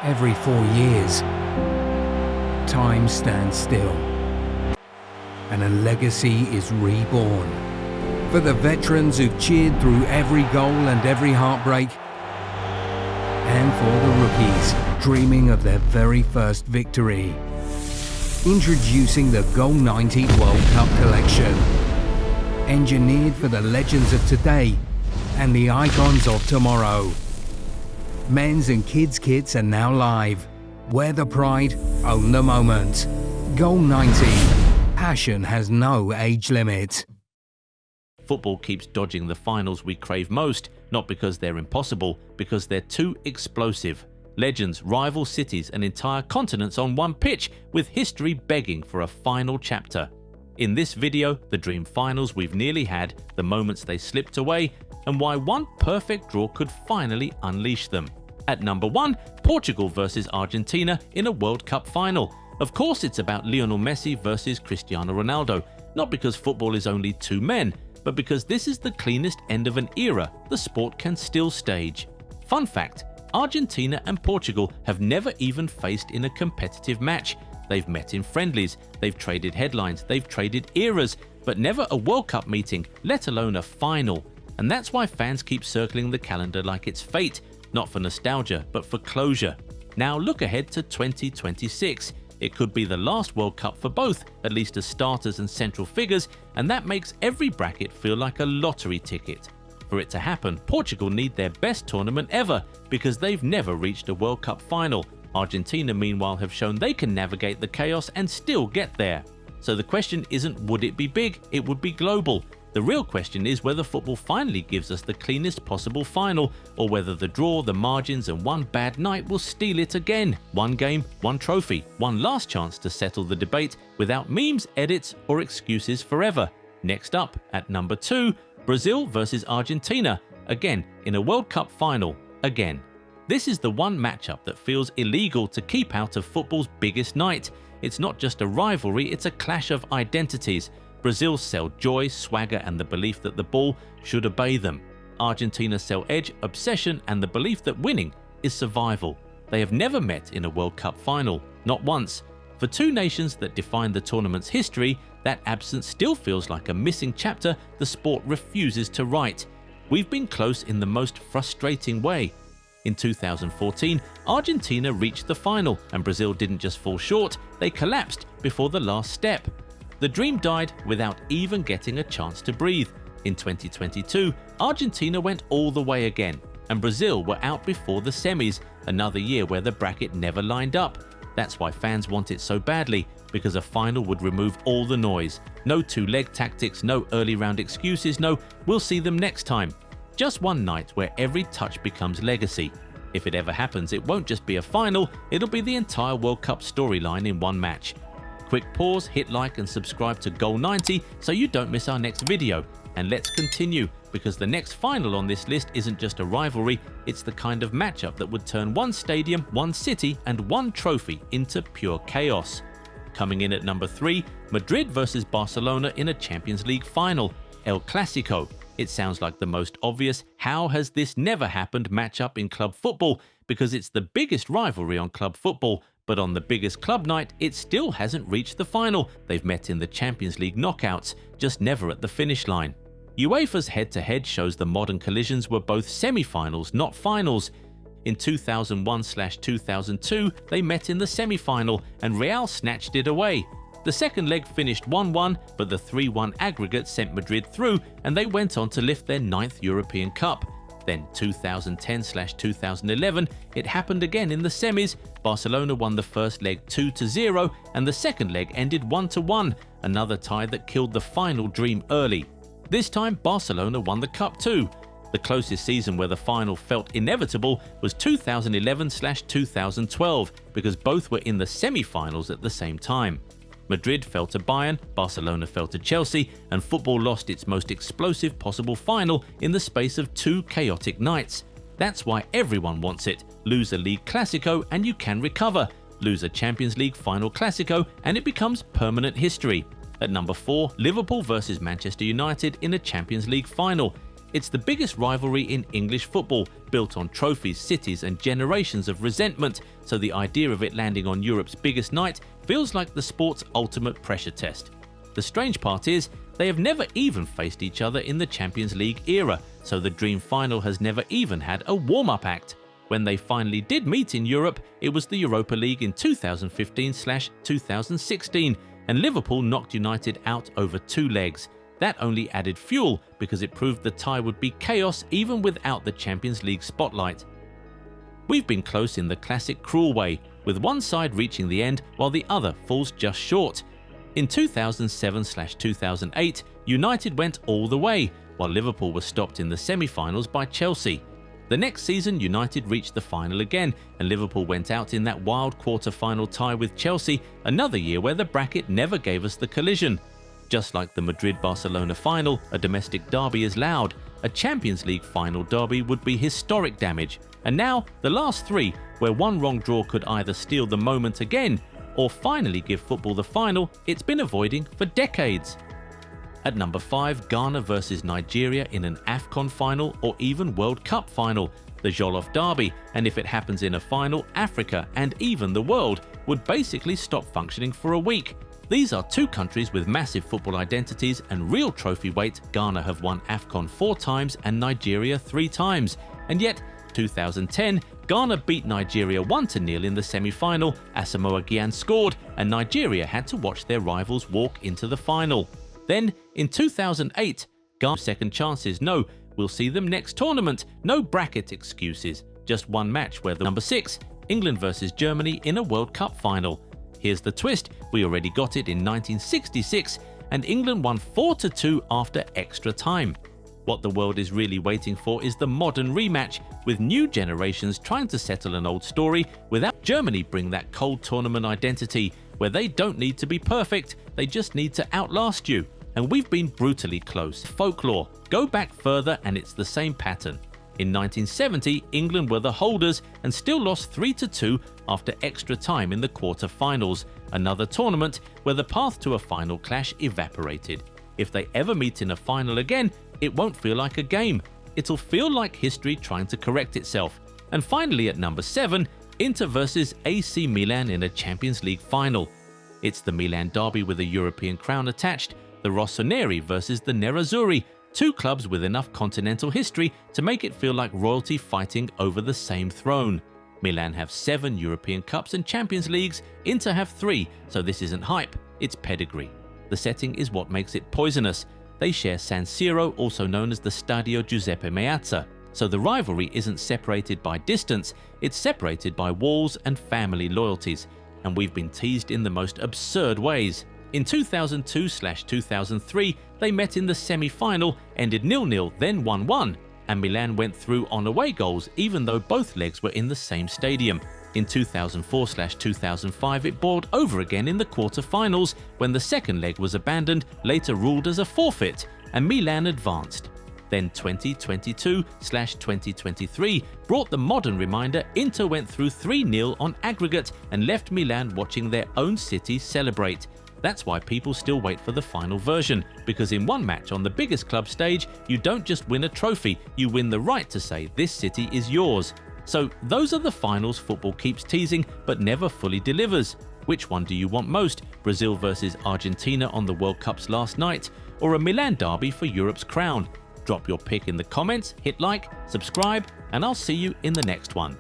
Every 4 years, time stands still, and a legacy is reborn. For the veterans who've cheered through every goal and every heartbreak, and for the rookies dreaming of their very first victory. Introducing the Goal 90 World Cup Collection. Engineered for the legends of today and the icons of tomorrow. Men's and kids' kits are now live. Wear the pride, own the moment. Goal 90. Passion has no age limit. Football keeps dodging the finals we crave most, not because they're impossible, because they're too explosive. Legends, rival cities and entire continents on one pitch, with history begging for a final chapter. In this video, the dream finals we've nearly had, the moments they slipped away, and why one perfect draw could finally unleash them. At number 1, Portugal versus Argentina in a World Cup final. Of course it's about Lionel Messi versus Cristiano Ronaldo, not because football is only two men, but because this is the cleanest end of an era the sport can still stage. Fun fact, Argentina and Portugal have never even faced in a competitive match. They've met in friendlies, they've traded headlines, they've traded eras, but never a World Cup meeting, let alone a final. And that's why fans keep circling the calendar like it's fate, not for nostalgia, but for closure. Now look ahead to 2026. It could be the last World Cup for both, at least as starters and central figures, and that makes every bracket feel like a lottery ticket. For it to happen, Portugal need their best tournament ever, because they've never reached a World Cup final. Argentina, meanwhile, have shown they can navigate the chaos and still get there. So the question isn't would it be big, it would be global. The real question is whether football finally gives us the cleanest possible final, or whether the draw, the margins and one bad night will steal it again. One game, one trophy, one last chance to settle the debate without memes, edits or excuses forever. Next up, at number 2, Brazil versus Argentina, again in a World Cup final, again. This is the one matchup that feels illegal to keep out of football's biggest night. It's not just a rivalry, it's a clash of identities. Brazil sell joy, swagger and the belief that the ball should obey them. Argentina sell edge, obsession and the belief that winning is survival. They have never met in a World Cup final, not once. For two nations that define the tournament's history, that absence still feels like a missing chapter the sport refuses to write. We've been close in the most frustrating way. In 2014, Argentina reached the final and Brazil didn't just fall short, they collapsed before the last step. The dream died without even getting a chance to breathe. In 2022, Argentina went all the way again, and Brazil were out before the semis, another year where the bracket never lined up. That's why fans want it so badly, because a final would remove all the noise. No two-leg tactics, no early round excuses, no "we'll see them next time." Just one night where every touch becomes legacy. If it ever happens, it won't just be a final, it'll be the entire World Cup storyline in one match. Quick pause, hit like and subscribe to Goal 90 so you don't miss our next video. And let's continue, because the next final on this list isn't just a rivalry, it's the kind of matchup that would turn one stadium, one city and one trophy into pure chaos. Coming in at number 3, Madrid versus Barcelona in a Champions League final, El Clasico. It sounds like the most obvious "how has this never happened" matchup in club football, because it's the biggest rivalry on club football. But on the biggest club night, it still hasn't reached the final. They've met in the Champions League knockouts, just never at the finish line. UEFA's head-to-head shows the modern collisions were both semi-finals, not finals. In 2001/2002, they met in the semi-final and Real snatched it away. The second leg finished 1-1, but the 3-1 aggregate sent Madrid through and they went on to lift their 9th European Cup. Then 2010/2011, it happened again in the semis. Barcelona won the first leg 2-0 and the second leg ended 1-1, another tie that killed the final dream early. This time Barcelona won the cup too. The closest season where the final felt inevitable was 2011/2012, because both were in the semi-finals at the same time. Madrid fell to Bayern, Barcelona fell to Chelsea, and football lost its most explosive possible final in the space of 2 chaotic nights. That's why everyone wants it. Lose a League Clasico and you can recover. Lose a Champions League final Clasico and it becomes permanent history. At number 4, Liverpool versus Manchester United in a Champions League final. It's the biggest rivalry in English football, built on trophies, cities and generations of resentment, so the idea of it landing on Europe's biggest night feels like the sport's ultimate pressure test. The strange part is, they have never even faced each other in the Champions League era, so the dream final has never even had a warm-up act. When they finally did meet in Europe, it was the Europa League in 2015/2016, and Liverpool knocked United out over 2 legs. That only added fuel because it proved the tie would be chaos even without the Champions League spotlight. We've been close in the classic cruel way, with one side reaching the end while the other falls just short. In 2007/2008, United went all the way, while Liverpool was stopped in the semi-finals by Chelsea. The next season, United reached the final again, and Liverpool went out in that wild quarter-final tie with Chelsea, another year where the bracket never gave us the collision. Just like the Madrid-Barcelona final, a domestic derby is loud. A Champions League final derby would be historic damage. And now, the last 3, where one wrong draw could either steal the moment again, or finally give football the final it's been avoiding for decades. At number 5, Ghana versus Nigeria in an AFCON final or even World Cup final, the Jollof Derby, and if it happens in a final, Africa and even the world would basically stop functioning for a week. These are 2 countries with massive football identities and real trophy weight. Ghana have won AFCON 4 times and Nigeria 3 times, and yet 2010, Ghana beat Nigeria 1-0 in the semi-final, Asamoah Gyan scored, and Nigeria had to watch their rivals walk into the final. Then, in 2008, Ghana's second chances. No, we'll see them next tournament. No bracket excuses. Just one match where the number 6, England versus Germany in a World Cup final. Here's the twist, we already got it in 1966, and England won 4-2 after extra time. What the world is really waiting for is the modern rematch, with new generations trying to settle an old story without Germany bring that cold tournament identity, where they don't need to be perfect, they just need to outlast you. And we've been brutally close. Folklore. Go back further and it's the same pattern. In 1970, England were the holders and still lost 3-2 after extra time in the quarter-finals, another tournament where the path to a final clash evaporated. If they ever meet in a final again, it won't feel like a game. It'll feel like history trying to correct itself. And finally at number 7, Inter versus AC Milan in a Champions League final. It's the Milan derby with a European crown attached, the Rossoneri versus the Nerazzurri, 2 clubs with enough continental history to make it feel like royalty fighting over the same throne. Milan have 7 European Cups and Champions Leagues, Inter have 3, so this isn't hype, it's pedigree. The setting is what makes it poisonous. They share San Siro, also known as the Stadio Giuseppe Meazza. So the rivalry isn't separated by distance, it's separated by walls and family loyalties. And we've been teased in the most absurd ways. In 2002/2003, they met in the semi-final, ended 0-0, then 1-1. And Milan went through on away goals even though both legs were in the same stadium. In 2004/2005, it boiled over again in the quarter-finals when the second leg was abandoned, later ruled as a forfeit, and Milan advanced. Then 2022/2023 brought the modern reminder Inter went through 3-0 on aggregate and left Milan watching their own city celebrate. That's why people still wait for the final version, because in one match on the biggest club stage, you don't just win a trophy, you win the right to say this city is yours. So those are the finals football keeps teasing but never fully delivers. Which one do you want most? Brazil versus Argentina on the World Cup's last night, or a Milan derby for Europe's crown? Drop your pick in the comments, hit like, subscribe, and I'll see you in the next one.